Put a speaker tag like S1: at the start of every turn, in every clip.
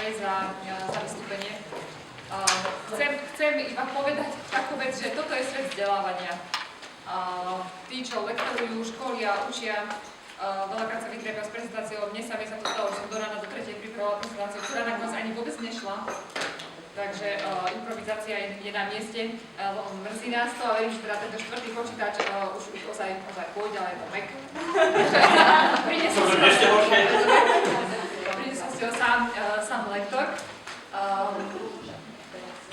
S1: aj za vystúpenie. Chcem iba povedať takú vec, že toto je svet vzdelávania. Tí, čo lektorujú, školia, učia, veľakrát sa vytriabajú s prezentáciou. Mne sa to stalo, že som do rána do 3. pripravovala prezentáciu, ktorá nakoniec ani vôbec nešla. Takže improvizácia je na mieste, mrzí nás to a verím, že teda tento štvrtý počítač už ozaj pôjde, ale je to Mac. Prinesol si ho sám lektor.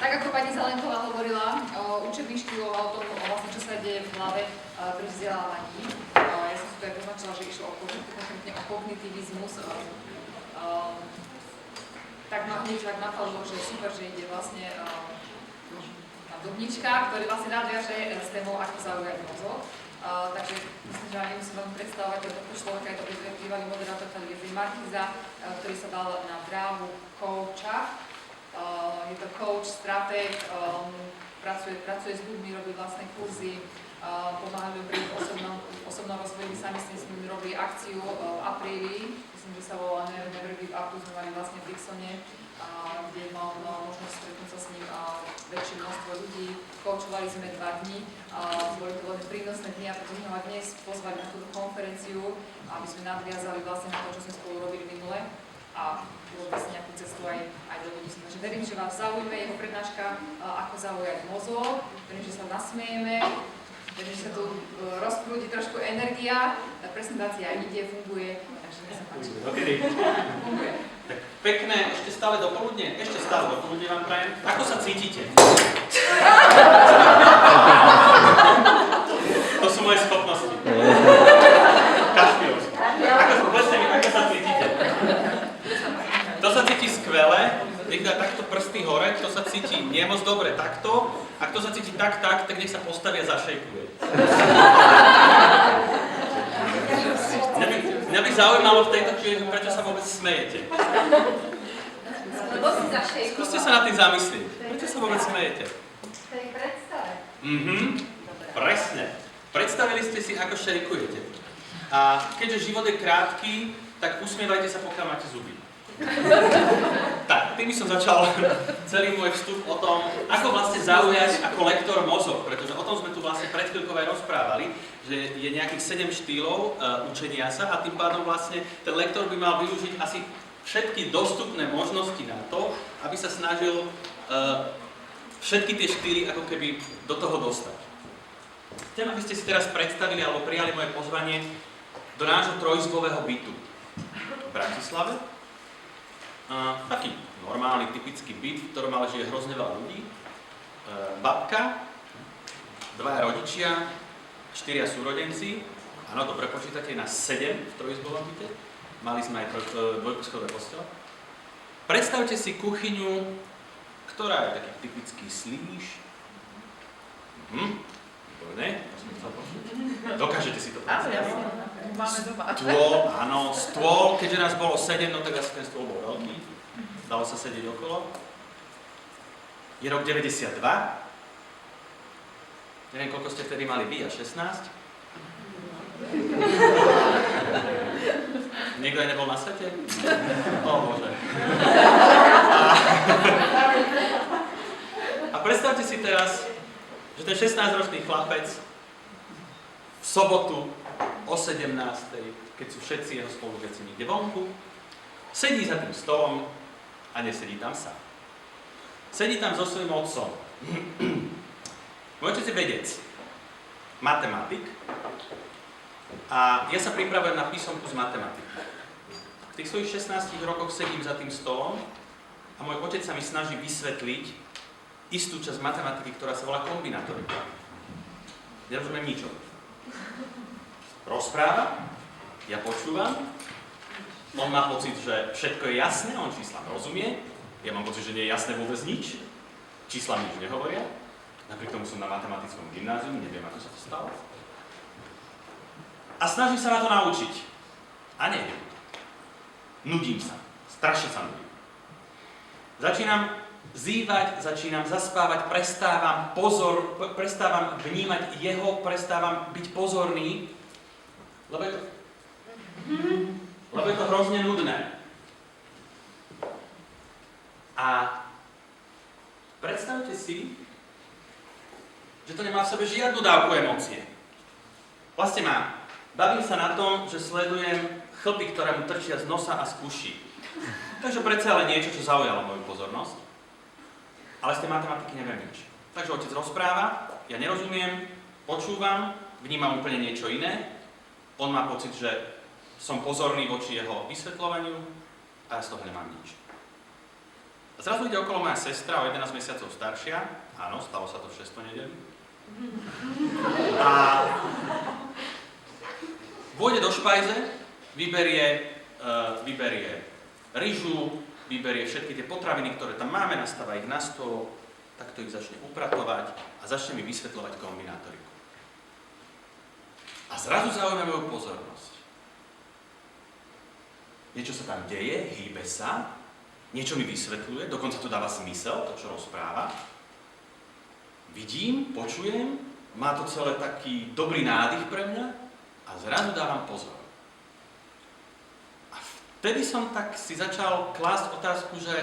S1: Tak ako pani Zelenková hovorila o učebných štýlov a o tom, vlastne, čo sa deje v hlave pri vzdelávaní. Ja som si to aj poznačila, že išlo konkrétne o kognitivizmus. Tak ma hneď tak napadlo, že super, že ide vlastne na dubnička, ktorý vlastne nadviaže s témou, ako zaujať mozog. Takže myslím, že ani musím vám predstavovať tohto človeka, je to bývalý moderátor televízie Markíza, ktorý sa dal na dráhu coacha. Je to coach, stratég, pracuje s ľuďmi, robí vlastné kurzy, pomáha ľuďom pri osobnom rozvoji, sami s nimi robí akciu v apríli, myslím, že sa volá Never Give Up, tu sme mali vlastne v Dixone, kde mal možnosť stretnúť sa s ním väčšie množstvo ľudí. Coachovali sme 2 dni, boli to veľmi prínosné dni a preto sme ho dnes pozvali na túto konferenciu, aby sme nadviazali vlastne na to, čo sme spolu robili minule a bolo vlastne nejakú cestu aj do ľudí. Takže verím, že vás zaujíme jeho prednáška, ako zaujať mozog, verím, že sa nasmejeme. Takže sa tu rozprúdi trošku energia, tá prezentácia ide, funguje, takže nech sa páči. Funguje.
S2: Tak pekné, ešte stále dopoludne vám prajem. Ako sa cítite? To sú moje schopnosti. Kašpiovské. Povedzte mi, ako sa cítite? To sa cíti skvele, nech dá takto prsty hore, kto sa cíti nie moc dobre takto, a kto sa cíti tak, tak nech sa postaví a zašejkuje. Mňa by zaujímalo v tejto chvíli, prečo sa vôbec smejete. Skúste sa nad tým zamyslieť. Prečo sa vôbec smejete?
S3: To je predstave.
S2: Presne. Predstavili ste si, ako šejkujete. A keďže život je krátky, tak usmievajte sa, pokiaľ máte zuby. Tak, tým by som začal celý môj vstup o tom, ako vlastne zaujať ako lektor mozog, pretože o tom sme tu vlastne pred chvíľkou aj rozprávali, že je nejakých 7 štýlov učenia sa a tým pádom vlastne ten lektor by mal využiť asi všetky dostupné možnosti na to, aby sa snažil všetky tie štýly ako keby do toho dostať. Chcem, aby ste si teraz predstavili alebo prijali moje pozvanie do nášho trojizbového bytu v Bratislave. Taký normálny, typický byt, v ktorom ale žije hrozne veľa ľudí. Babka, 2 rodičia, 4 súrodenci. Áno, dobre počítate, nás 7 v trojizbovom byte. Mali sme aj dvojposchové postele. Predstavte si kuchyňu, ktorá je taký typický slíž. Výborné, to som chcel počuť. Dokážete si to predstaviť? Stôl, keďže nás bolo 7, no tak asi ten stôl bol veľký. Dalo sa sedieť okolo. Je rok 92. Neviem, koľko ste vtedy mali vy, a 16? Niekto aj nebol na svete? Ó Bože. A predstavte si teraz, že ten 16-ročný chlapec v sobotu o 17. keď sú všetci jeho spolužiaci niekde vonku, sedí za tým stolom a nesedí tam sám. Sedí tam so svojím otcom. Môj otec je vedec, matematik a ja sa pripravujem na písomku z matematiky. V tých svojich 16 rokoch sedím za tým stolom a môj otec sa mi snaží vysvetliť istú časť matematiky, ktorá sa volá kombinatorika. Nerozumiem ničo. Rozpráva, ja počúvam, on má pocit, že všetko je jasné, on číslam rozumie, ja mám pocit, že nie je jasné vôbec nič, čísla mi nič nehovoria, napriek tomu som na matematickom gymnáziu, neviem, ako sa to stalo. A snažím sa na to naučiť. A neviem. Nudím sa, strašne sa nudím. Začínam zývať, začínam zaspávať, prestávam vnímať jeho, prestávam byť pozorný, lebo je to hrozne nudné. A predstavte si, že to nemá v sebe žiadnu dávku emócie. Vlastne bavím sa na tom, že sledujem chlpy, ktoré mu trčia z nosa a z uší. Takže predsa ale niečo, čo zaujalo moju pozornosť. Ale z tej matematiky neviem nič. Takže otec rozpráva, ja nerozumiem, počúvam, vnímam úplne niečo iné. On má pocit, že som pozorný voči jeho vysvetľovaniu a ja z toho nemám nič. A zrazu ide okolo moja sestra o 11 mesiacov staršia. Áno, stalo sa to v 6. nedeľu. A vôjde do špajze, vyberie ryžu, vyberie všetky tie potraviny, ktoré tam máme, nastáva ich na stôl, takto ich začne upratovať a začne mi vysvetľovať kombinátoriku. A zrazu zaujíma moju pozornosť. Niečo sa tam deje, hýbe sa, niečo mi vysvetľuje, dokonca to dáva zmysel, to, čo rozpráva. Vidím, počujem, má to celé taký dobrý nádych pre mňa a zrazu dávam pozor. A vtedy som tak si začal klásť otázku, že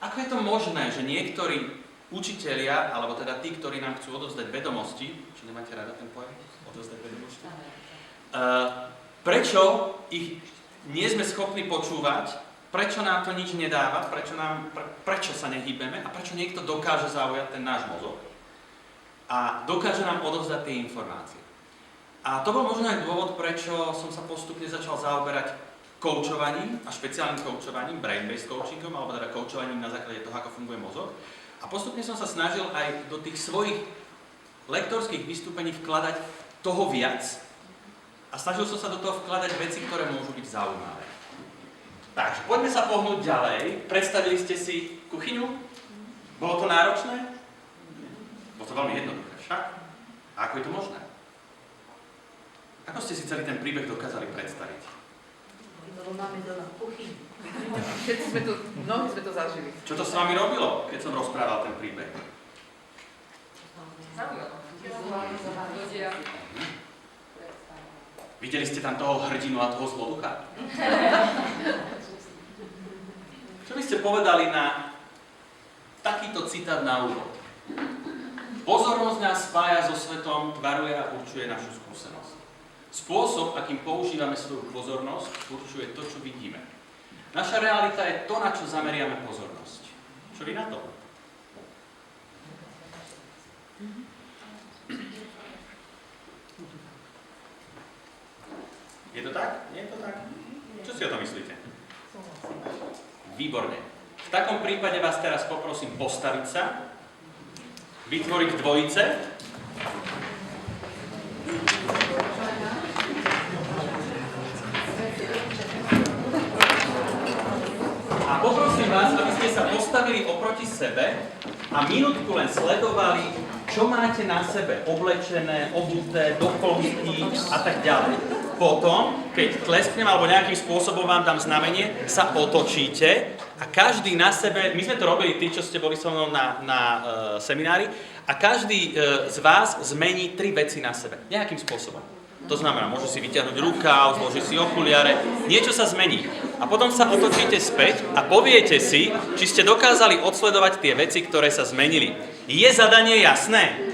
S2: ako je to možné, že niektorí učitelia, alebo teda tí, ktorí nám chcú odovzdať vedomosti, či nemáte rada ten pojem? Odovzdať vedomosti? Prečo ich nie sme schopní počúvať, prečo nám to nič nedáva, prečo sa nehýbeme a prečo niekto dokáže zaujať ten náš mozog a dokáže nám odovzdať tie informácie. A to bol možno aj dôvod, prečo som sa postupne začal zaoberať koučovaním a špeciálnym koučovaním, brain-based coachingom, alebo teda koučovaním na základe toho, ako funguje mozog. A postupne som sa snažil aj do tých svojich lektorských vystúpení vkladať toho viac a snažil som sa do toho vkladať veci, ktoré môžu byť zaujímavé. Takže poďme sa pohnúť ďalej. Predstavili ste si kuchyňu? Bolo to náročné? Bolo to veľmi jednoduché však. A ako je to možné? Ako ste si celý ten príbeh dokázali predstaviť?
S3: Lebo máme doma kuchyň.
S4: Mnohí sme to zažili.
S2: Čo to s vami robilo, keď som rozprával ten príbeh?
S1: Ľudia.
S2: Videli ste tam toho hrdinu a toho zloducha? Čo by ste povedali na takýto citát na úvod? Pozornosť nás spája so svetom, tvaruje a určuje našu skúsenosť. Spôsob, akým používame svoju pozornosť, určuje to, čo vidíme. Naša realita je to, na čo zameriame pozornosť. Čo vy na to? Je to tak? Nie je to tak? Čo si o tom myslíte? Výborne. V takom prípade vás teraz poprosím postaviť sa, vytvoriť dvojice. A poprosím vás, aby ste sa postavili oproti sebe a minútku len sledovali, čo máte na sebe oblečené, obuté, doplnky a tak ďalej. Potom, keď tlesknem alebo nejakým spôsobom vám dám znamenie, sa otočíte a každý na sebe, my sme to robili tí, čo ste boli so mnou na seminári, a každý z vás zmení 3 veci na sebe, nejakým spôsobom. To znamená, môže si vyťahnuť rukáv, zložiť si okuliare, niečo sa zmení. A potom sa otočíte späť a poviete si, či ste dokázali odsledovať tie veci, ktoré sa zmenili. Je zadanie jasné?